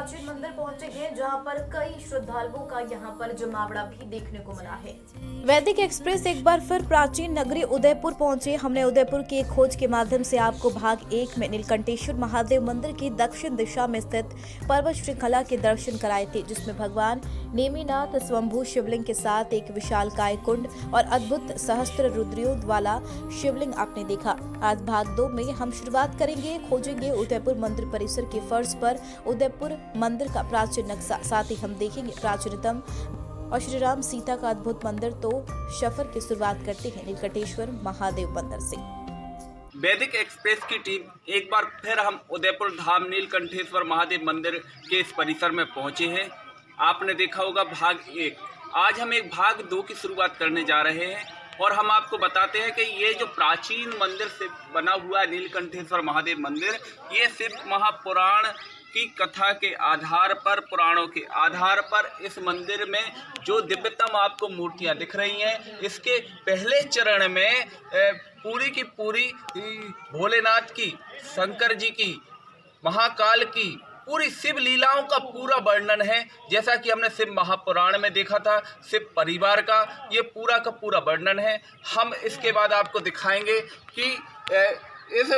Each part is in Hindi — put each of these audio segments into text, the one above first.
प्राचीन मंदिर पहुंचे हैं, जहां पर कई श्रद्धालुओं का यहां पर जमावड़ा भी देखने को मिला है। वैदिक एक्सप्रेस एक बार फिर प्राचीन नगरी उदयपुर पहुंचे। हमने उदयपुर की एक खोज के माध्यम से आपको भाग 1 में नीलकंठेश्वर महादेव मंदिर की दक्षिण दिशा में स्थित पर्वत श्रृंखला के दर्शन कराए थे, जिसमें भगवान नेमिनाथ स्वयंभू शिवलिंग के साथ एक विशालकाय कुंड और अद्भुत सहस्त्र रुद्रियों वाला शिवलिंग आपने देखा। आज भाग 2 में हम शुरुआत करेंगे, खोजेंगे उदयपुर मंदिर परिसर के फर्श पर उदयपुर मंदिर का प्राचीन नक्शा। साथ ही हम देखेंगे प्राचीनतम और श्री राम सीता का अद्भुत मंदिर। तो सफर की शुरुआत करते हैं नीलकंठेश्वर महादेव मंदिर से। वैदिक एक्सप्रेस की टीम एक बार फिर हम उदयपुर धाम नीलकंठेश्वर महादेव मंदिर के इस परिसर में पहुंचे हैं। आपने देखा होगा भाग 1। आज हम एक भाग 2 की शुरुआत करने जा रहे हैं और हम आपको बताते हैं कि ये जो प्राचीन मंदिर से बना हुआ है नीलकंठेश्वर महादेव मंदिर, ये शिव महापुराण की कथा के आधार पर, पुराणों के आधार पर इस मंदिर में जो दिव्यतम आपको मूर्तियां दिख रही हैं, इसके पहले चरण में पूरी की पूरी भोलेनाथ की, शंकर जी की, महाकाल की पूरी शिव लीलाओं का पूरा वर्णन है। जैसा कि हमने शिव महापुराण में देखा था, शिव परिवार का ये पूरा का पूरा वर्णन है। हम इसके बाद आपको दिखाएंगे कि इस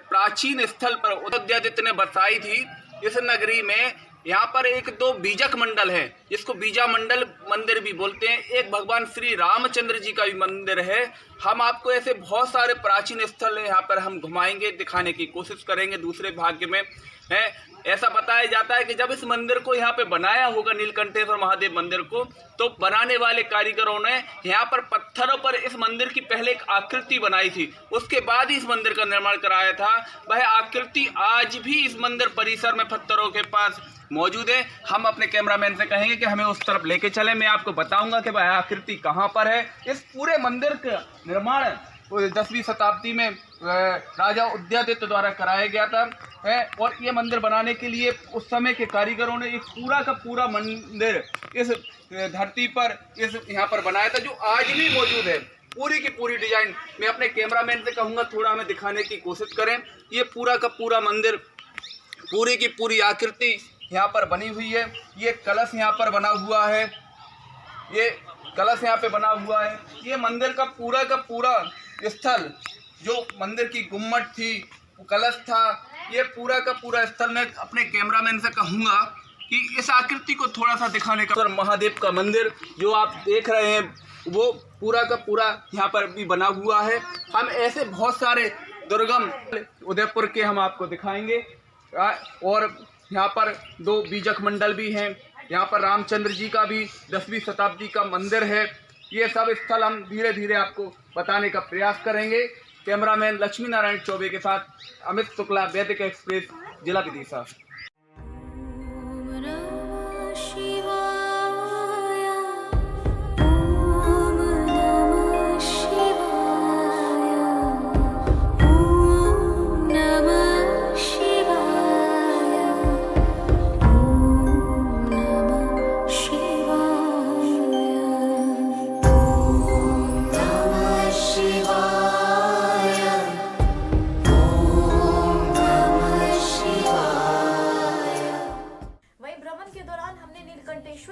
प्राचीन स्थल पर उदयादित्य ने बसाई थी इस नगरी में। यहाँ पर एक दो बीजक मंडल है, जिसको बीजा मंडल मंदिर भी बोलते हैं। एक भगवान श्री रामचंद्र जी का भी मंदिर है। हम आपको ऐसे बहुत सारे प्राचीन स्थल यहाँ पर हम घुमाएंगे, दिखाने की कोशिश करेंगे दूसरे भाग में है। ऐसा बताया जाता है कि जब इस मंदिर को यहाँ पे बनाया होगा, नीलकंठेश्वर महादेव मंदिर को, तो बनाने वाले कारीगरों ने यहाँ पर पत्थरों पर इस मंदिर की पहले एक आकृति बनाई थी, उसके बाद ही इस मंदिर का निर्माण कराया था। वह आकृति आज भी इस मंदिर परिसर में पत्थरों के पास मौजूद है। हम अपने कैमरामैन से कहेंगे कि हमें उस तरफ लेके चले। मैं आपको बताऊंगा कि वह आकृति कहाँ पर है। इस पूरे मंदिर का निर्माण 10वीं शताब्दी में राजा उदयादित्य द्वारा कराया गया था है। और ये मंदिर बनाने के लिए उस समय के कारीगरों ने एक पूरा का पूरा मंदिर इस धरती पर, इस यहाँ पर बनाया था, जो आज भी मौजूद है। पूरी की पूरी डिजाइन मैं अपने कैमरामैन से कहूँगा थोड़ा हमें दिखाने की कोशिश करें। ये पूरा का पूरा मंदिर, पूरी की पूरी आकृति यहाँ पर बनी हुई है। ये कलश यहाँ पर बना हुआ है, ये कलश यहाँ पे बना हुआ है। ये मंदिर का पूरा स्थल, जो मंदिर की गुम्मट थी, कलश था, ये पूरा का पूरा स्थल मैं अपने कैमरामैन से कहूँगा कि इस आकृति को थोड़ा सा दिखाने का। महादेव का मंदिर जो आप देख रहे हैं, वो पूरा का पूरा यहाँ पर भी बना हुआ है। हम ऐसे बहुत सारे दुर्गम उदयपुर के हम आपको दिखाएंगे। और यहाँ पर 2 बीजक मंडल भी हैं। यहाँ पर रामचंद्र जी का भी 10वीं शताब्दी का मंदिर है। ये सब स्थल हम धीरे धीरे आपको बताने का प्रयास करेंगे। कैमरामैन लक्ष्मी नारायण चौबे के साथ अमित शुक्ला, वैदिक एक्सप्रेस, जिला विदिशा।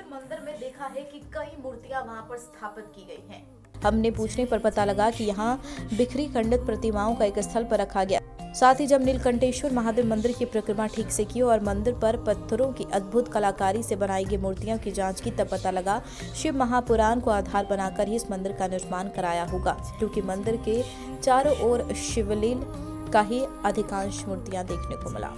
मंदिर में देखा है कि कई मूर्तियां वहां पर स्थापित की गई हैं। हमने पूछने पर पता लगा कि यहाँ बिखरी खंडित प्रतिमाओं का एक स्थल पर रखा गया। साथ ही जब नीलकंठेश्वर महादेव मंदिर की परिक्रमा ठीक से की और मंदिर पर पत्थरों की अद्भुत कलाकारी से बनाई गई मूर्तियों की जांच की, तब पता लगा शिव महापुराण को आधार बनाकर ही इस मंदिर का निर्माण कराया होगा, क्योंकि मंदिर के चारों ओर शिवलिंग का ही अधिकांश मूर्तियां देखने को मिला।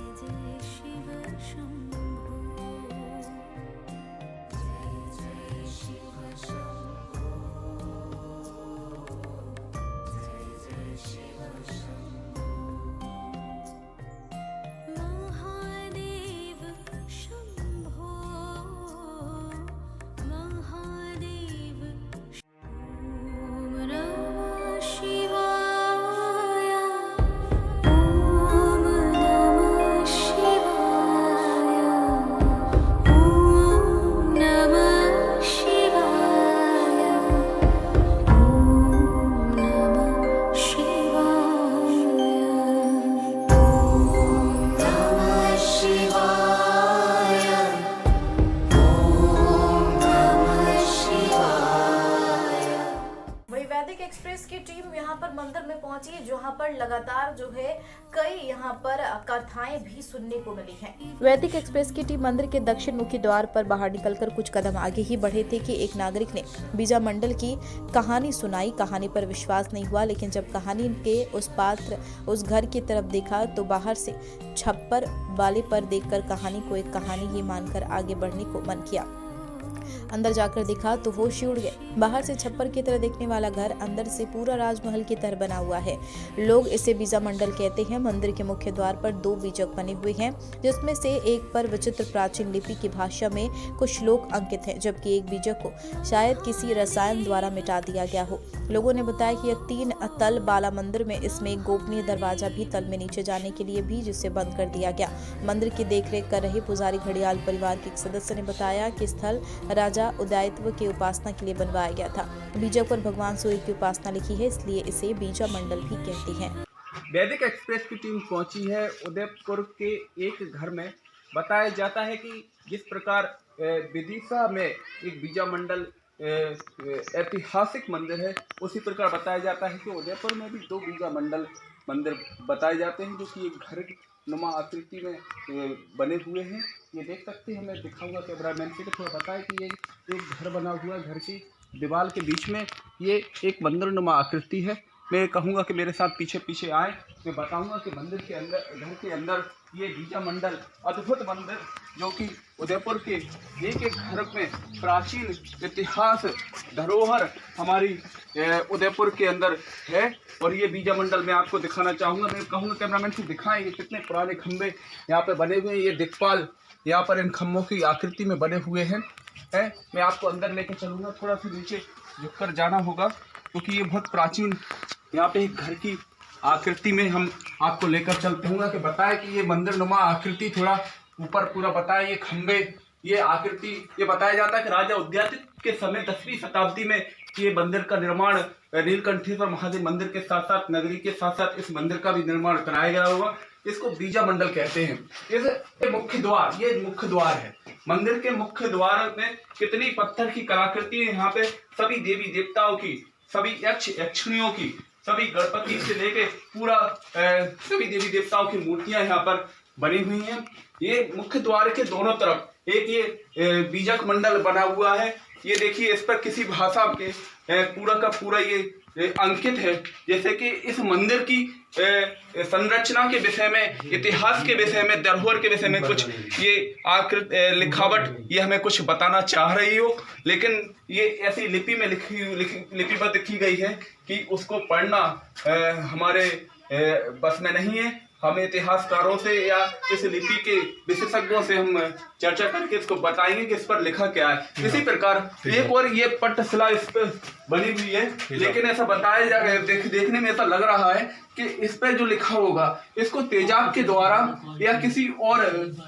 पर लगातार जो है कई यहाँ पर कथाएं भी सुनने को मिली हैं। वैदिक एक्सप्रेस की टीम मंदिर के दक्षिण मुखी द्वार पर बाहर निकलकर कुछ कदम आगे ही बढ़े थे कि एक नागरिक ने बीजा मंडल की कहानी सुनाई। कहानी पर विश्वास नहीं हुआ, लेकिन जब कहानी के उस पात्र उस घर की तरफ देखा तो बाहर से छप्पर वाले पर देखकर कहानी को एक कहानी ही मानकर आगे बढ़ने को मन किया। अंदर जाकर देखा तो होश ही उड़ गए। बाहर से छप्पर की तरह देखने वाला घर अंदर से पूरा राजमहल की तरह बना हुआ है। लोग इसे बीजा मंडल कहते हैं। मंदिर के मुख्य द्वार पर 2 बीजक बने हुए हैं, जिसमें से एक पर विचित्र प्राचीन लिपि की भाषा में कुछ श्लोक अंकित हैं, जबकि एक बीजक को शायद किसी रसायन द्वारा मिटा दिया गया हो। लोगों ने बताया कि यह 3 तल बाला मंदिर में इसमें एक गोपनीय दरवाजा भी तल में नीचे जाने के लिए भी, जिसे बंद कर दिया गया। मंदिर की देखरेख कर रहे पुजारी घड़ियाल परिवार के एक सदस्य ने बताया कि स्थल राजा उदयत्व की उपासना के लिए बनवाया गया था। बीजक पर भगवान सूर्य की उपासना लिखी है, इसलिए इसे बीजा मंडल भी कहते हैं। वैदिक एक्सप्रेस की टीम पहुंची है उदयपुर के एक घर में। बताया जाता है कि जिस प्रकार विदिशा में एक बीजा मंडल ऐतिहासिक मंदिर है, उसी प्रकार बताया जाता है कि उदयपुर में भी 2 बीजा मंडल मंदिर बताए जाते हैं, जो कि एक घर नुमा आकृति में बने हुए हैं। ये देख सकते हैं, मैं दिखाऊंगा कैमरामैन से कि थोड़ा बताएं कि ये एक घर बना हुआ है। घर की दीवार के बीच में ये एक मंदिर नुमा आकृति है। मैं कहूँगा कि मेरे साथ पीछे पीछे आए। मैं बताऊंगा कि मंदिर के अंदर, घर के अंदर ये बीजा मंडल अद्भुत मंदिर, जो कि उदयपुर के एक घर में प्राचीन इतिहास धरोहर हमारी उदयपुर के अंदर है। और ये बीजा मंडल मैं आपको दिखाना चाहूँगा। मैं कहूँगा कैमरामैन से दिखाएं, ये कितने पुराने खंभे यहाँ पे बने हुए हैं। ये दिक्पाल यहाँ पर इन खम्भों की आकृति में बने हुए हैं। मैं आपको अंदर लेकर चलूँगा। थोड़ा सा नीचे झुककर जाना होगा, क्योंकि ये बहुत प्राचीन यहाँ पे एक घर की आकृति में हम आपको लेकर चलते होंगे कि बताएं कि ये मंदिर नुमा आकृति थोड़ा ऊपर पूरा बताएं। ये खंबे, ये आकृति, ये बताया जाता है कि राजा उदयत्व के समय 10वीं शताब्दी में ये मंदिर का निर्माण नीलकंठेश्वर महादेव मंदिर के साथ साथ नगरी के साथ साथ इस मंदिर का भी निर्माण कराया गया होगा। इसको बीजा मंडल कहते हैं। ये मुख्य द्वार, ये मुख्य द्वार है। मंदिर के मुख्य द्वार में कितनी पत्थर की कलाकृति है। यहाँ पे सभी देवी देवताओं की, सभी यक्ष यक्षिणियों की, सभी गणपति से लेके पूरा सभी देवी देवताओं की मूर्तियां यहाँ पर बनी हुई हैं। ये मुख्य द्वार के दोनों तरफ एक ये बीजक मंडल बना हुआ है। ये देखिए, इस पर किसी भाषा के पूरा का पूरा ये अंकित है, जैसे कि इस मंदिर की संरचना के विषय में, इतिहास के विषय में, धरोहर के विषय में कुछ ये लिखावट ये हमें कुछ बताना चाह रही हो, लेकिन ये ऐसी लिपि में लिपिबद्ध लिखी गई है कि उसको पढ़ना हमारे बस में नहीं है। हम इतिहासकारों से या इस लिपि के विशेषज्ञों से हम चर्चा करके इसको बताएंगे कि इस पर लिखा क्या है। इसी प्रकार एक और ये पट्टशिला इस पर बनी हुई है, लेकिन ऐसा बताया जा रहा है, देखने में ऐसा लग रहा है कि इस पर जो लिखा होगा इसको तेजाब के द्वारा या किसी और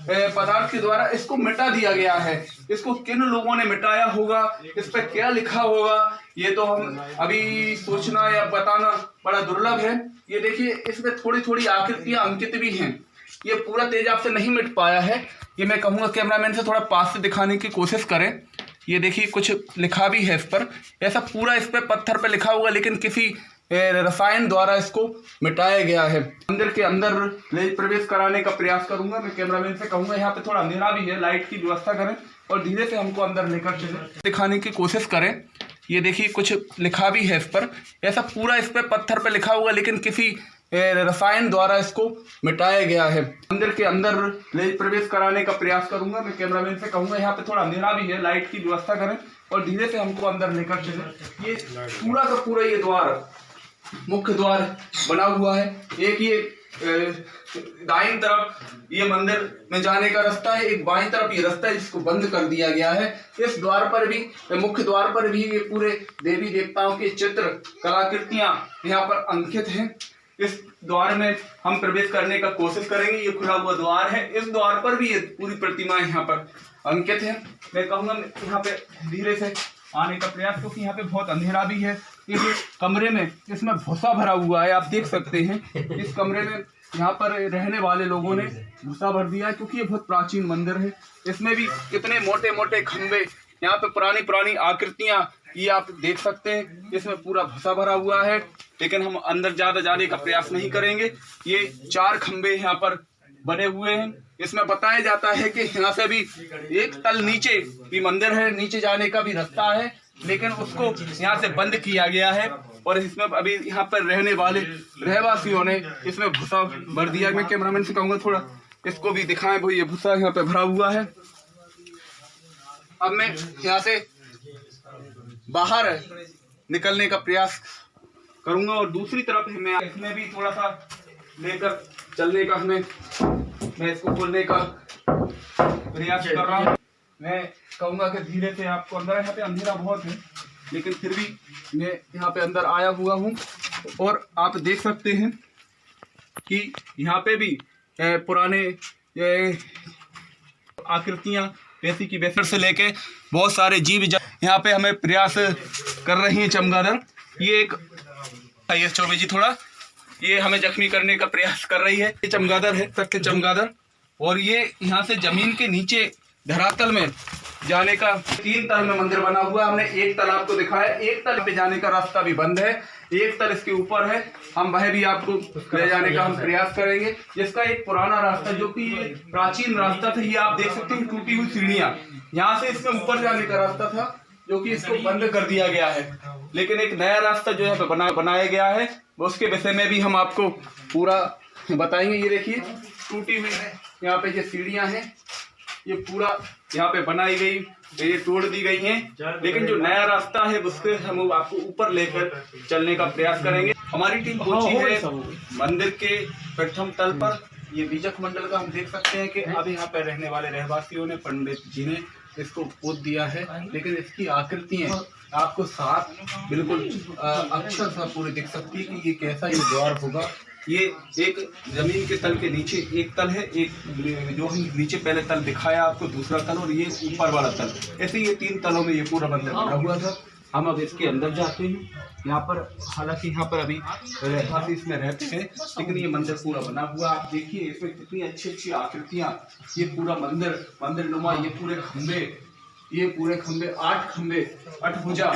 पदार्थ के द्वारा इसको मिटा दिया गया है। इसको किन लोगों ने मिटाया होगा, इस पर क्या लिखा होगा, ये तो हम अभी सोचना या बताना बड़ा दुर्लभ है। ये देखिए, इसमें थोड़ी थोड़ी आकृतियां अंकित भी हैं। ये पूरा तेजाब से नहीं मिट पाया है। ये मैं कहूँगा कैमरामैन से थोड़ा पास से दिखाने की कोशिश करें। ये देखिए, कुछ लिखा भी है इस पर, ऐसा पूरा इस पर पत्थर पे लिखा होगा, लेकिन किसी रसायन द्वारा इसको मिटाया गया है। मंदिर के अंदर ले प्रवेश कराने का प्रयास करूंगा। मैं कैमरामैन से कहूंगा यहाँ पे थोड़ा अंधेरा भी है, लाइट की व्यवस्था करें और धीरे से हमको अंदर लेकर चलें, दिखाने की कोशिश करें। ये देखिए, कुछ लिखा भी है इस पर, ऐसा पूरा इस पर पत्थर पे लिखा होगा, लेकिन किसी रसायन द्वारा इसको मिटाया गया है। मंदिर के अंदर ले प्रवेश कराने का प्रयास करूंगा। मैं कैमरामैन से कहूंगा यहाँ पे थोड़ा अंधेरा भी है, लाइट की व्यवस्था करें और धीरे से हमको अंदर लेकर चलें। ये पूरा का पूरा ये द्वार, मुख्य द्वार बना हुआ है। एक ये दाईं तरफ ये मंदिर में जाने का रास्ता है, एक बाईं तरफ ये रास्ता है जिसको बंद कर दिया गया है। इस द्वार पर भी, मुख्य द्वार पर भी ये पूरे देवी देवताओं के चित्र कलाकृतियां यहाँ पर अंकित हैं। इस द्वार में हम प्रवेश करने का कोशिश करेंगे। ये खुला हुआ द्वार है, इस द्वार पर भी ये पूरी प्रतिमाएं यहाँ पर अंकित हैं। मैं कहूँगा यहाँ पे धीरे से आने का प्रयास, क्योंकि यहाँ पे बहुत अंधेरा भी है। इस कमरे में इसमें भूसा भरा हुआ है, आप देख सकते हैं। इस कमरे में यहाँ पर रहने वाले लोगों ने भूसा भर दिया है, क्योंकि ये बहुत प्राचीन मंदिर है। इसमें भी कितने मोटे मोटे खंबे, यहाँ पे पुरानी पुरानी आकृतियां ये आप देख सकते हैं इसमें पूरा भूसा भरा हुआ है, लेकिन हम अंदर ज्यादा जाने का प्रयास नहीं करेंगे। ये 4 खंबे यहाँ पर बने हुए हैं। इसमें बताया जाता है कि यहाँ से भी एक तल नीचे भी मंदिर है, नीचे जाने का भी रास्ता है, लेकिन उसको यहाँ से बंद किया गया है। और इसमें अभी यहाँ पर रहने वाले रहवासियों ने इसमें भूसा भर दिया। मैं कैमरामैन से कहूँगा थोड़ा इसको भी दिखाएं, भाई ये भूसा यहाँ पे भरा हुआ है। अब मैं यहाँ से बाहर निकलने का प्रयास करूंगा और दूसरी तरफ मैं इसमें भी थोड़ा सा लेकर चलने का मैं इसको खोलने का प्रयास कर रहा हूँ। मैं कहूँगा कि धीरे से आपको अंदर, यहाँ पे अंधेरा बहुत है, लेकिन फिर भी मैं यहाँ पे अंदर आया हुआ हूँ और आप देख सकते हैं कि यहाँ पे भी पुराने आकृतियाँ वैसी की वैसे से लेके बहुत सारे जीव यहाँ पे हमें प्रयास कर रही हैं। चमगादड़ ये एक ये चौबे जी थोड़ा ये हमें जख्मी करने का प्रयास कर रही है। ये चमगादड़ है, सत्य चमगादड़, और ये यहाँ से जमीन के नीचे धरातल में जाने का 3 तल में मंदिर बना हुआ है। हमने एक तल आपको दिखाया, एक तल पे जाने का रास्ता भी बंद है, एक तल इसके ऊपर है, हम वह भी आपको ले जाने का हम प्रयास करेंगे। जिसका एक पुराना रास्ता जो कि ये प्राचीन रास्ता था, ये आप देख सकते हैं टूटी हुई सीढ़ियां, यहाँ से इसके ऊपर जाने का रास्ता था जो कि इसको बंद कर दिया गया है, लेकिन एक नया रास्ता जो है बनाया गया है। उसके विषय में भी हम आपको पूरा बताएंगे। ये देखिए टूटी हुई यहाँ पे ये सीढ़ियां हैं, ये पूरा यहाँ पे बनाई गई, ये तोड़ दी गई हैं, लेकिन जो नया रास्ता है उसके हम आपको ऊपर लेकर चलने का प्रयास करेंगे। हमारी टीम पहुंची है मंदिर के प्रथम तल पर। ये बीजक मंडल का हम देख सकते हैं कि अब यहाँ पे रहने वाले रहवासियों ने, पंडित जी ने इसको खोद दिया है, लेकिन इसकी आकृतियां आपको साफ बिल्कुल अक्षर सा पूरी दिख सकती है कि ये कैसा ये द्वार होगा। ये एक जमीन के तल के नीचे एक तल है, एक जो हम नीचे पहले तल दिखाया आपको, दूसरा तल, और ये ऊपर वाला तल। ऐसे ये 3 तलों में ये पूरा मंदिर बना हुआ था। हम अब इसके अंदर जाते हैं। यहाँ पर हालांकि यहाँ पर अभी रहवासी इसमें रहते हैं, लेकिन ये मंदिर पूरा बना हुआ। आप देखिए इसमें कितनी अच्छी अच्छी आकृतियाँ, ये पूरा मंदिर नुमा, ये पूरे खंबे 8 खंबे 8 भुजा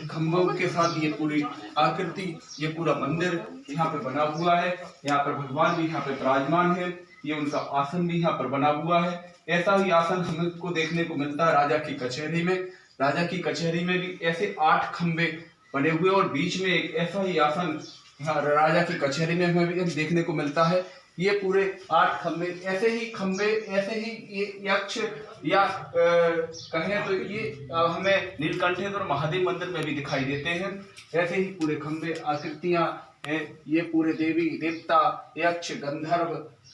खंभों के साथ ये पूरी आकृति, ये पूरा मंदिर यहाँ पे बना हुआ है। यहाँ पर भगवान भी यहाँ पे विराजमान है, ये उनका आसन भी यहाँ पर बना हुआ है। ऐसा ही आसन हमको देखने को मिलता है राजा की कचहरी में। राजा की कचहरी में भी ऐसे 8 खंबे बने हुए और बीच में एक ऐसा ही आसन यहाँ राजा की कचहरी में हमें भी देखने को मिलता है। ये पूरे 8 खंबे ऐसे ही ये यक्ष या कहें तो ये हमें नीलकंठेश्वर महादेव मंदिर में भी दिखाई देते हैं। ऐसे ही पूरे खंबे आकृतियां हैं, ये पूरे देवी देवता यक्ष गंधर्व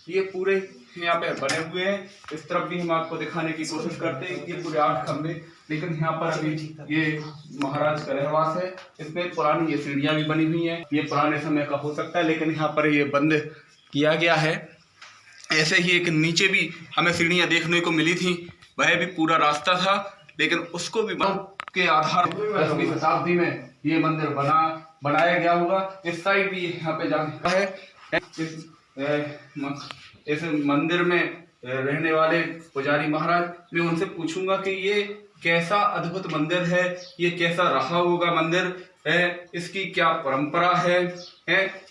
ये पूरे यहाँ पे बने हुए हैं। इस तरफ भी हम आपको दिखाने की कोशिश करते हैं। ये पूरे 8 खंबे, लेकिन यहाँ पर अभी ये महाराज का रहवास है। इसमें पुरानी ये सीढ़ियां भी बनी हुई हैं, ये पुराने समय का हो सकता है, लेकिन यहाँ पर ये बंद किया गया है। ऐसे ही एक नीचे भी हमें सीढ़ियां देखने को मिली थी, वह भी पूरा रास्ता था, लेकिन उसको भी के आधार 10वीं शताब्दी में ये मंदिर बनाया गया होगा। इस साइड भी यहाँ पे जाने का है। इस मंदिर में रहने वाले पुजारी महाराज, मैं उनसे पूछूंगा कि ये कैसा अद्भुत मंदिर है, ये कैसा रहा होगा मंदिर है, इसकी क्या परंपरा है।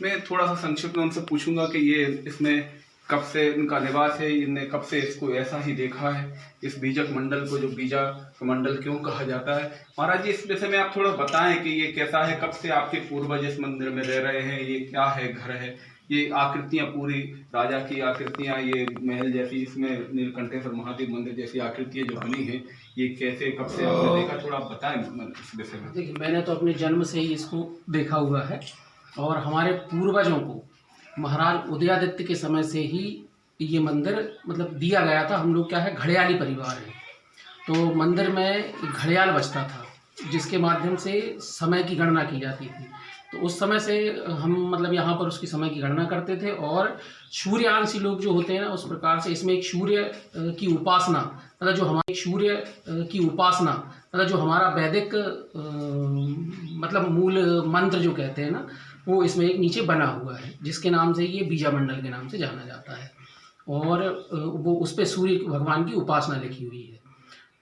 मैं थोड़ा सा संक्षिप्त में उनसे पूछूंगा कि ये इसमें कब से इनका निवास है, इनने कब से इसको ऐसा ही देखा है, इस बीजक मंडल को जो बीजक मंडल क्यों कहा जाता है। महाराज जी, इस विषय में आप थोड़ा बताएं कि ये कैसा है, कब से आपके पूर्वज इस मंदिर में रह रहे हैं, ये क्या है, घर है, ये आकृतियां पूरी राजा की आकृतियां, ये महल जैसी, इसमें नीलकंठेश्वर महादेव मंदिर जैसी आकृतियां जो बनी है, ये कैसे कब से आपने देखा, थोड़ा आप बताएं इस विषय में। देखिए, मैंने तो अपने जन्म से ही इसको देखा हुआ है और हमारे पूर्वजों को महाराज उदयादित्य के समय से ही ये मंदिर मतलब दिया गया था। हम लोग क्या है, घड़ियाली परिवार है, तो मंदिर में घड़ियाल बजता था जिसके माध्यम से समय की गणना की जाती थी। तो उस समय से हम मतलब यहाँ पर उसकी समय की गणना करते थे। और सूर्यांशी लोग जो होते हैं ना, उस प्रकार से इसमें एक सूर्य की उपासना मतलब जो हमारा वैदिक मतलब मूल मंत्र जो कहते हैं ना, वो इसमें एक नीचे बना हुआ है, जिसके नाम से ये बीजा मंडल के नाम से जाना जाता है। और वो उस पर सूर्य भगवान की उपासना लिखी हुई है।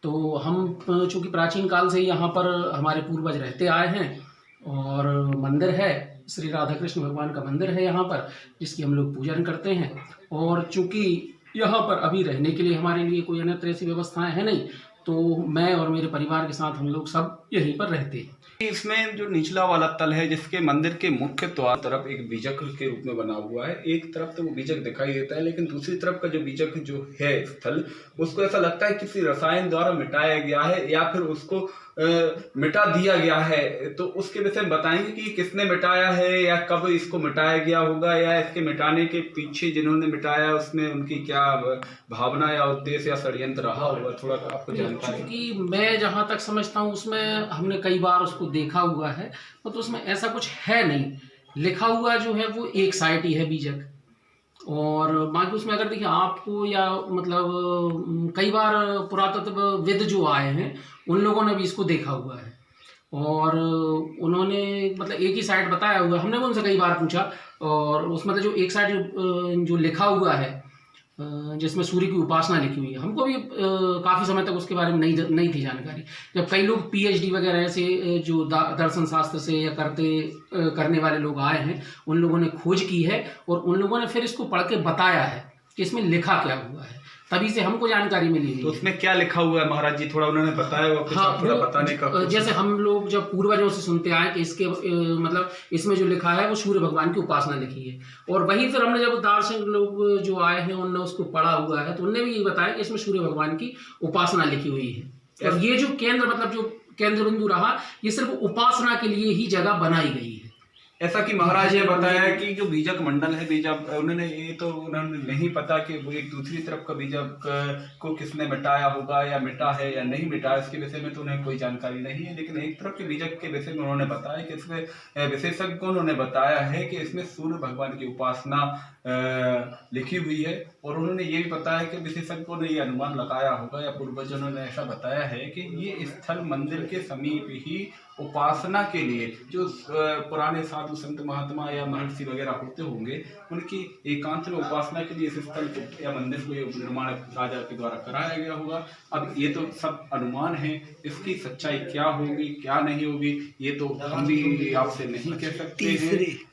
तो हम चूँकि प्राचीन काल से ही यहाँ पर हमारे पूर्वज रहते आए हैं और मंदिर है, श्री राधा कृष्ण भगवान का मंदिर है यहाँ पर, जिसकी हम लोग पूजन करते हैं। और चूँकि यहाँ पर अभी रहने के लिए हमारे लिए कोई अन्य तरह की व्यवस्थाएं हैं नहीं, तो मैं और मेरे परिवार के साथ हम लोग सब यहीं पर रहते हैं। इसमें जो निचला वाला तल है, जिसके मंदिर के मुख्य द्वार तरफ एक बीजक के रूप में बना हुआ है। एक तरफ तो वो बीजक दिखाई देता है, लेकिन दूसरी तरफ का जो बीजक जो है स्थल, उसको ऐसा लगता है किसी रसायन द्वारा मिटाया गया है या फिर उसको मिटा दिया गया है। तो उसके विषय में बताएंगे कि किसने मिटाया है या कब इसको मिटाया गया होगा, या इसके मिटाने के पीछे जिन्होंने मिटाया उसमें उनकी क्या भावना या उद्देश्य या षड्यंत्र रहा होगा, थोड़ा आपको जानकारी। क्योंकि मैं जहाँ तक समझता हूँ उसमें हमने कई बार उसको देखा हुआ है, तो उसमें ऐसा कुछ है नहीं। लिखा हुआ जो है वो एक साइड ही है बीजक, और बाकी उसमें अगर देखिए आपको या मतलब कई बार पुरातत्वविद जो आए हैं उन लोगों ने भी इसको देखा हुआ है, और उन्होंने मतलब एक ही साइड बताया हुआ है। हमने भी उनसे कई बार पूछा, और उसमें जो एक साइड जो लिखा हुआ है जिसमें सूर्य की उपासना लिखी हुई है, हमको भी काफ़ी समय तक उसके बारे में नहीं थी जानकारी। जब कई लोग PhD वगैरह से जो दर्शन शास्त्र से या करने वाले लोग आए हैं, उन लोगों ने खोज की है और उन लोगों ने फिर इसको पढ़ के बताया है कि इसमें लिखा क्या हुआ है, तभी से हमको जानकारी मिली है। तो उसमें क्या लिखा हुआ है महाराज जी, थोड़ा उन्होंने बताया हुआ? हाँ, थोड़ा बताने का। जैसे हम लोग जब पूर्वजों से सुनते आए कि इसके मतलब इसमें जो लिखा है वो सूर्य भगवान की उपासना लिखी है, और वही फिर हमने जब दार्शनिक लोग जो आए हैं उनने उसको पढ़ा हुआ है, तो उनने भी ये बताया कि इसमें सूर्य भगवान की उपासना लिखी हुई है। और ये जो केंद्र मतलब जो केंद्र बिंदु रहा, ये सिर्फ उपासना के लिए ही जगह बनाई गई है। ऐसा कि महाराज ने बताया कि जो बीजक मंडल है, बीजक उन्होंने नहीं पता कि वो एक दूसरी तरफ का बीजक को किसने मिटाया होगा या मिटा है या नहीं मिटा, इसके विषय में तो उन्हें कोई जानकारी नहीं है। लेकिन एक तरफ के बीजक के विषय में उन्होंने बताया कि इसमें विशेषज्ञों उन्होंने बताया है कि इसमें सूर्य भगवान की उपासना लिखी हुई है। और उन्होंने ये भी बताया कि विशेषज्ञों ने ये अनुमान लगाया होगा या पूर्वजों ने ऐसा बताया है कि ये स्थल मंदिर के समीप ही उपासना के लिए जो पुराने साधु संत महात्मा या महर्षि वगैरह होते होंगे, उनकी एकांत में उपासना के लिए इस स्थल को या मंदिर को निर्माण राजा के द्वारा कराया गया होगा। अब ये तो सब अनुमान है, इसकी सच्चाई क्या होगी क्या नहीं होगी ये तो हम भी आपसे नहीं कह सकते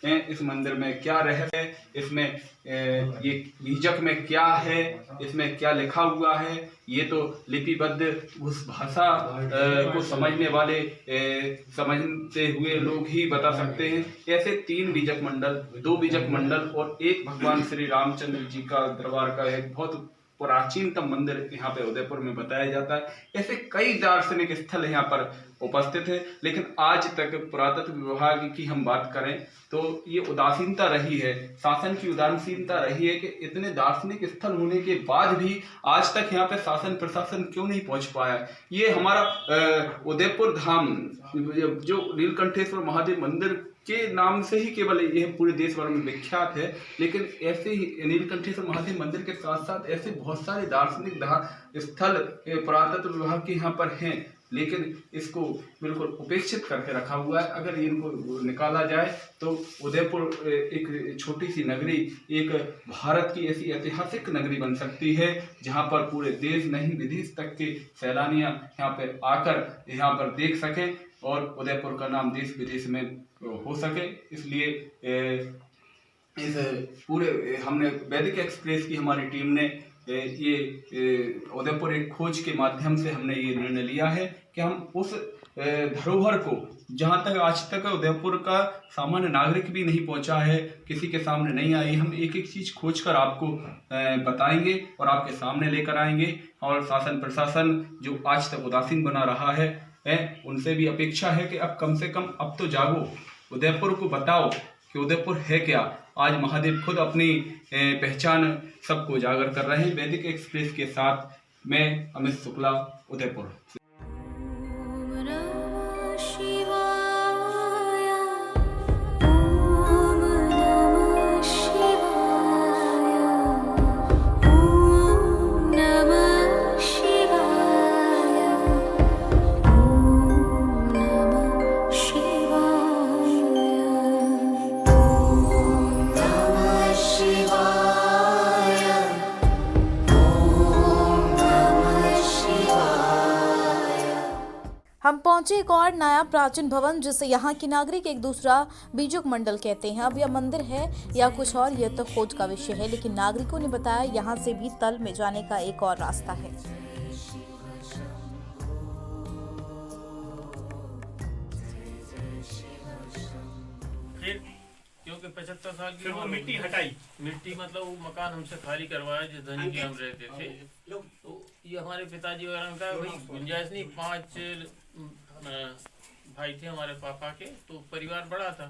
हैं। इस मंदिर में क्या रहस्य है, इसमें ये बीजक में क्या है, इसमें क्या लिखा हुआ है, ये तो लिपिबद्ध उस भाषा को समझने वाले समझते हुए लोग ही बता सकते हैं। ऐसे 3 बीजक मंडल, 2 बीजक मंडल और एक भगवान श्री रामचंद्र जी का दरबार का एक बहुत प्राचीनतम मंदिर यहाँ पे उदयपुर में बताया जाता है। ऐसे कई दार्शनिक स्थल यहाँ पर उपस्थित है, लेकिन आज तक पुरातत्व विभाग की हम बात करें तो ये उदासीनता रही है, शासन की उदासीनता रही है कि इतने दार्शनिक स्थल होने के बाद भी आज तक यहाँ पे शासन प्रशासन क्यों नहीं पहुंच पाया। ये हमारा उदयपुर धाम जो नीलकंठेश्वर महादेव मंदिर के नाम से ही केवल यह पूरे देश भर में विख्यात है, लेकिन ऐसे ही नीलकंठेश्वर महादेव मंदिर के साथ साथ ऐसे बहुत सारे दार्शनिक स्थल पुरातत्व विभाग के यहाँ पर हैं, लेकिन इसको बिल्कुल उपेक्षित करके रखा हुआ है। अगर इनको निकाला जाए तो उदयपुर एक छोटी सी नगरी, एक भारत की ऐसी ऐतिहासिक नगरी बन सकती है जहां पर पूरे देश नहीं विदेश तक के सैलानियां यहाँ पर आकर यहाँ पर देख सकें और उदयपुर का नाम देश विदेश में हो सके। इसलिए इस पूरे हमने वैदिक एक्सप्रेस की हमारी टीम ने ये उदयपुर एक खोज के माध्यम से हमने ये निर्णय लिया है कि हम उस धरोहर को जहाँ तक आज तक उदयपुर का सामान्य नागरिक भी नहीं पहुँचा है, किसी के सामने नहीं आई, हम एक एक चीज़ खोज कर आपको बताएंगे और आपके सामने लेकर आएंगे। और शासन प्रशासन जो आज तक उदासीन बना रहा है उनसे भी अपेक्षा है कि अब कम से कम अब तो जागो, उदयपुर को बताओ कि उदयपुर है क्या। आज महादेव खुद अपनी पहचान सबको उजागर कर रहे हैं। वैदिक एक्सप्रेस के साथ मैं अमित शुक्ला, उदयपुर। हम पहुंचे एक और नया प्राचीन भवन जिसे यहाँ के नागरिक एक दूसरा बीजक मंडल कहते हैं। अब यह मंदिर है या कुछ और, यह तो खोज का विषय है, लेकिन नागरिकों ने बताया यहाँ से भी तल में जाने का एक और रास्ता है। फिर क्योंकि 75 साल की फिर वो उम्र मिट्टी होगी, हटाई। मिट्टी मतलब वो मकान हमसे खाली करवाया जिस धनी के हम रहते थे। तो ये हमारे पिताजी वगैरह ने कहा भाई गुंजाइश नहीं, 5 भाई थे हमारे पापा के, तो परिवार बड़ा था,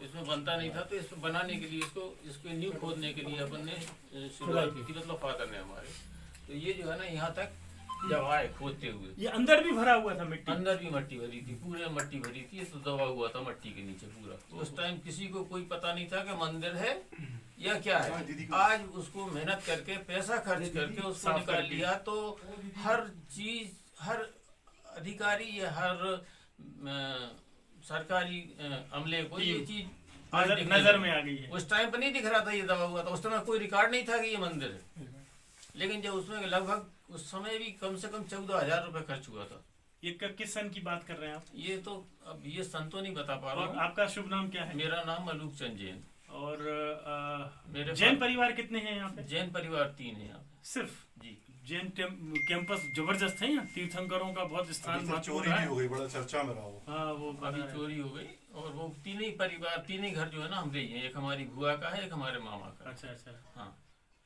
इसमें बनता नहीं था, तो इसको बनाने के लिए इसको नींव खोदने के लिए अपन ने शुरुआत की थी, मतलब फादर ने हमारे। तो ये जो है ना यहाँ तक जब आए खोदते हुए, ये अंदर भी भरा हुआ था मिट्टी। अंदर भी मट्टी भरी थी, पूरे मट्टी भरी थी, ये तो दबा हुआ था मट्टी के नीचे पूरा। तो उस टाइम किसी को कोई पता नहीं था कि मंदिर है या क्या है। आज उसको मेहनत करके पैसा खर्च करके उसको निकाल लिया, तो हर चीज, हर अधिकारी या हर सरकारी अमले को ये चीज नजर में आ गई है। उस टाइम पर नहीं दिख रहा था ये दबा हुआ था, उस समय कोई रिकॉर्ड नहीं था कि ये मंदिर है। लेकिन जब उसमें लगभग उस समय भी कम से कम 14,000 रुपए खर्च हुआ था। ये किस सन की बात कर रहे हैं आप? ये तो अब ये सन तो नहीं बता पा रहा और हूँ। आपका शुभ नाम क्या है? मेरा नाम मलूक चंद जैन। और मेरे जैन परिवार कितने हैं यहाँ पे? जैन परिवार 3 है यहाँ पे। सिर्फ जी। जैन कैंपस जबरदस्त है यहाँ, तीर्थंकरों का बहुत स्थान चोरी भी हो गई, बड़ा चर्चा में रहा वो। हाँ वो अभी चोरी हो गई, और वो 3 ही परिवार, 3 ही घर जो है ना हमरे ही हैं। एक हमारी बुआ का है, एक हमारे मामा का। अच्छा अच्छा। हाँ,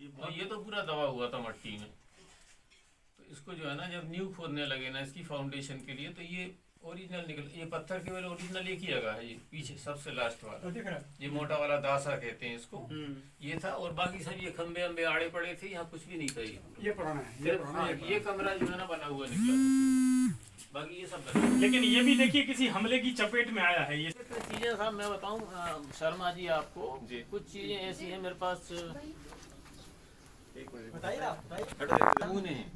ये ये तो पूरा दबा हुआ था मट्टी में। तो इसको जो है ना जब नींव खोदने लगे ना इसकी फाउंडेशन के लिए, तो ये ओरिजिनल निकल, ये पत्थर केवल ओरिजिनल एक ही जगह है, ये पीछे सबसे लास्ट वाला, ये मोटा वाला दासा कहते हैं इसको, ये था। और बाकी सब ये खंबे अम्बे आड़े पड़े थे, यहाँ कुछ भी नहीं था। ये पुराना है, ये कमरा जो है ना बना हुआ निकला, बाकी ये सब बना। लेकिन ये भी देखिए किसी हमले की चपेट में आया है ये। चीजें साहब मैं बताऊं शर्मा जी आपको, कुछ चीजें ऐसी हैं मेरे पास, नमूने हैं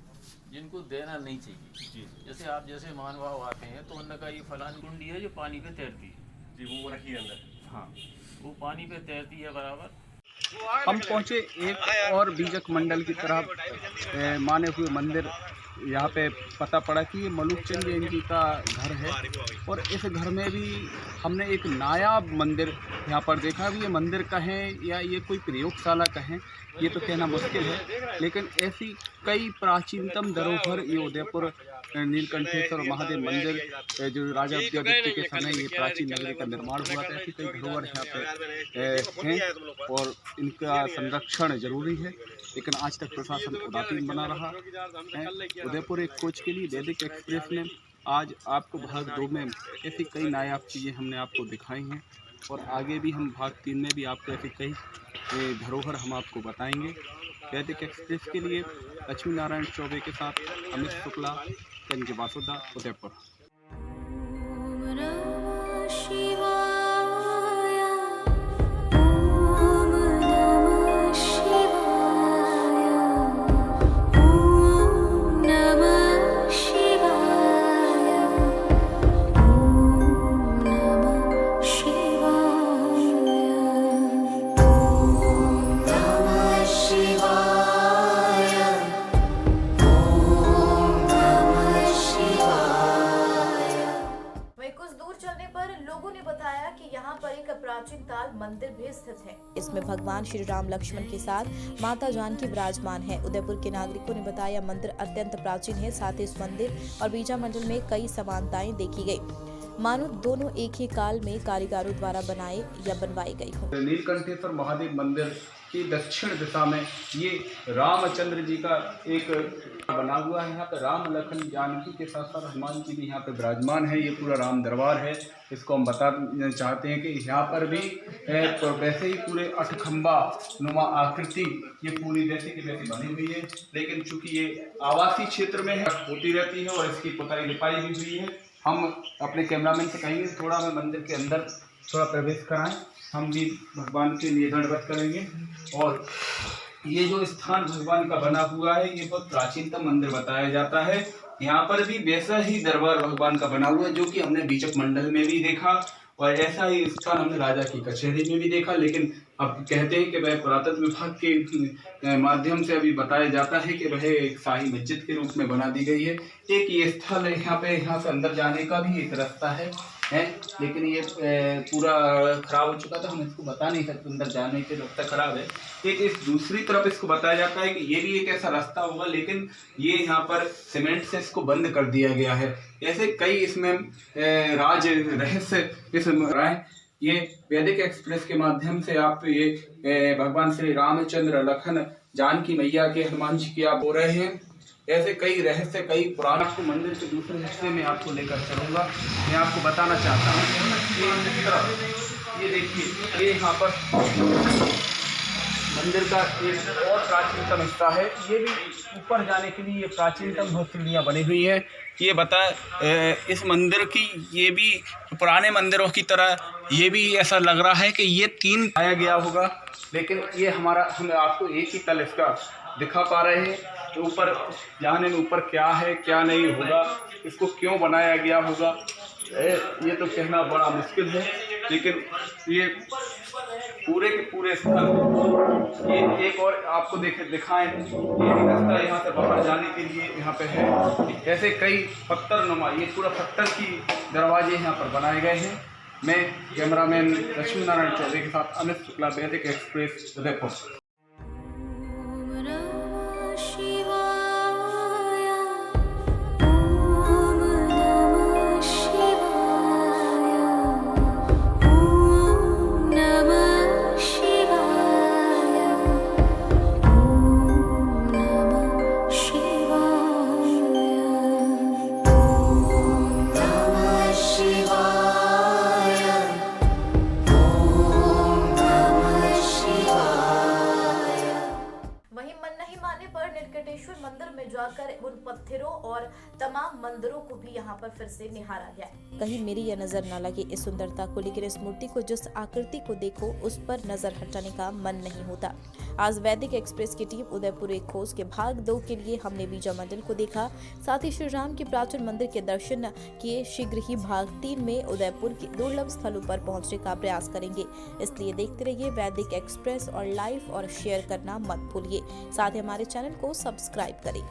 जिनको देना नहीं चाहिए। जैसे आप जैसे मानवाव आते हैं तो उनका ये फलान कुंडी है जो पानी पे तैरती है जी, वो रखी है अंदर। हाँ, वो पानी पे तैरती है बराबर। हम पहुंचे एक और बीजक मंडल की तरफ माने हुए मंदिर। यहाँ पे पता पड़ा कि ये मलूक चंद जैन जी का घर है, और इस घर में भी हमने एक नायाब मंदिर यहाँ पर देखा। भी ये मंदिर कहें या ये कोई प्रयोगशाला कहें ये तो कहना मुश्किल है, लेकिन ऐसी कई प्राचीनतम धरोहर ये उदयपुर नीलकंठेश्वर महादेव मंदिर जो राजा उदयादित्य के समय ये प्राचीन नगरी का निर्माण हुआ था, ऐसी कई धरोहर यहाँ पे हैं और इनका संरक्षण जरूरी है। लेकिन आज तक प्रशासन उदासीन बना रहा है। उदयपुर एक खोज के लिए वैदिक एक्सप्रेस ने आज आपको भाग 2 में ऐसी कई नायाब चीज़ें हमने आपको दिखाई हैं, और आगे भी हम भाग 3 में भी आपको ऐसी कई धरोहर हम आपको बताएंगे। वैदिक एक्सप्रेस के लिए लक्ष्मी नारायण चौबे के साथ अमित शुक्ला, गंज बासुदा, उदयपुर। लोगों ने बताया कि यहाँ पर एक प्राचीन ताल मंदिर भी स्थित है। इसमें भगवान श्री राम लक्ष्मण के साथ माता जानकी विराजमान है। उदयपुर के नागरिकों ने बताया मंदिर अत्यंत प्राचीन है। साथ ही इस मंदिर और बीजा मंडल में कई समानताएं देखी गई, मानो दोनों एक ही काल में कारीगरों द्वारा बनाए या बनवाई गई हो। नीलकंठेश्वर महादेव मंदिर की दक्षिण दिशा में ये रामचंद्र जी का एक बना हुआ है। यहाँ पे राम लखन जानकी के साथ साथ हनुमान जी भी यहाँ पे विराजमान है। ये पूरा राम दरबार है। इसको हम बताना चाहते हैं कि यहाँ पर भी तो वैसे ही पूरे 8 खंबा नुमा आकृति ये पूरी वैसे की वैसी बनी हुई है, लेकिन चूंकि ये आवासीय क्षेत्र में है होती रहती है और इसकी पुताई लिपाई भी हुई है। हम अपने कैमरामैन से कहेंगे थोड़ा हमें मंदिर के अंदर थोड़ा प्रवेश कराएं, हम भी भगवान के लिए दंडवत करेंगे। और ये जो स्थान भगवान का बना हुआ है ये बहुत प्राचीनतम मंदिर बताया जाता है। यहाँ पर भी वैसा ही दरबार भगवान का बना हुआ है जो कि हमने बीजक मंडल में भी देखा, और ऐसा ही स्थान हमने राजा की कचहरी में भी देखा। लेकिन अब कहते हैं कि वह पुरातत्व विभाग के माध्यम से अभी बताया जाता है कि वह एक शाही मस्जिद के रूप में बना दी गई है। एक ये स्थल है, यहाँ से अंदर जाने का भी एक रास्ता है लेकिन ये पूरा ख़राब हो चुका था, हम इसको बता नहीं सकते, अंदर जाने के रास्ता ख़राब है। एक इस दूसरी तरफ इसको बताया जाता है कि ये भी एक ऐसा रास्ता होगा, लेकिन ये यहाँ पर सीमेंट से इसको बंद कर दिया गया है। ऐसे कई इसमें राज रहस्य इसमें रहा है। ये वैदिक एक्सप्रेस के माध्यम से आप ये भगवान श्री रामचंद्र, लखन, जानकी मैया के, हनुमान जी की आप हो रहे हैं। ऐसे कई रहस्य, कई पुराण आपको मंदिर के दूसरे हिस्से में आपको लेकर चलूँगा। मैं आपको बताना चाहता हूँ ये देखिए, ये यहाँ पर मंदिर का एक और प्राचीनतम हिस्सा है। ये भी ऊपर जाने के लिए ये प्राचीनतम सीढ़ियाँ बनी हुई हैं। ये इस मंदिर की, ये भी पुराने मंदिरों की तरह ये भी ऐसा लग रहा है कि ये 3 आया गया होगा, लेकिन ये हम आपको एक ही तल इसका दिखा पा रहे हैं। तो ऊपर जाने में ऊपर क्या है क्या नहीं होगा, इसको क्यों बनाया गया होगा, ये तो कहना बड़ा मुश्किल है। लेकिन ये पूरे के पूरे स्थल, ये एक और आपको दिखाएं, ये रास्ता यहाँ से बाहर जाने के लिए यहाँ पे है। ऐसे कई पत्थर नुमा, ये पूरा पत्थर की दरवाजे यहाँ पर बनाए गए हैं। मैं कैमरामैन लक्ष्मी नारायण चौधरी के साथ अमित शुक्ला, वैदिक एक्सप्रेस, उदयपुर। वहीं मन नहीं मानने पर नीलकंठेश्वर मंदिर में जाकर उन पत्थरों और तमाम मंदिरों को भी यहाँ पर फिर से निहारा गया। कहीं मेरी यह नजर न लगे इस सुंदरता को, लेकिन इस मूर्ति को, जिस आकृति को देखो, उस पर नजर हटाने का मन नहीं होता। आज वैदिक एक्सप्रेस की टीम उदयपुर एक खोज के भाग 2 के लिए हमने बीजा मंदिर को देखा, साथ ही श्री राम के प्राचीन मंदिर के दर्शन किए। शीघ्र ही भाग 3 में उदयपुर के दुर्लभ स्थलों पर पहुंचने का प्रयास करेंगे। इसलिए देखते रहिए वैदिक एक्सप्रेस और लाइक और शेयर करना मत भूलिए। साथ ही हमारे चैनल को सब्सक्राइब करें।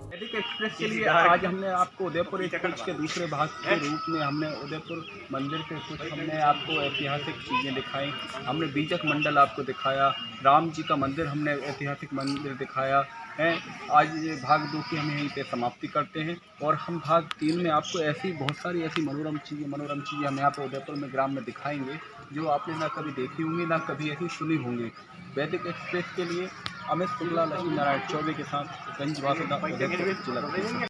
वैदिक एक्सप्रेस के लिए आज हमने आपको उदयपुर एक खोज के दूसरे भाग के रूप में हमने उदयपुर मंदिर के कुछ हमने आपको ऐतिहासिक चीज़ें दिखाई। हमने बीजक मंडल आपको दिखाया, राम जी का मंदिर हमने ऐतिहासिक मंदिर दिखाया है। आज ये भाग 2 की हम यहीं पे समाप्ति करते हैं और हम भाग 3 में आपको ऐसी बहुत सारी ऐसी मनोरम चीज़ें हम यहाँ पे उदयपुर में ग्राम में दिखाएंगे, जो आपने ना कभी देखी होंगी, ना कभी ऐसी सुनी होंगी। वैदिक एक्सप्रेस के लिए अमित शुक्ला, लक्ष्मी नारायण चौधरी के साथ गंज वासुदा, उदयपुर जिला।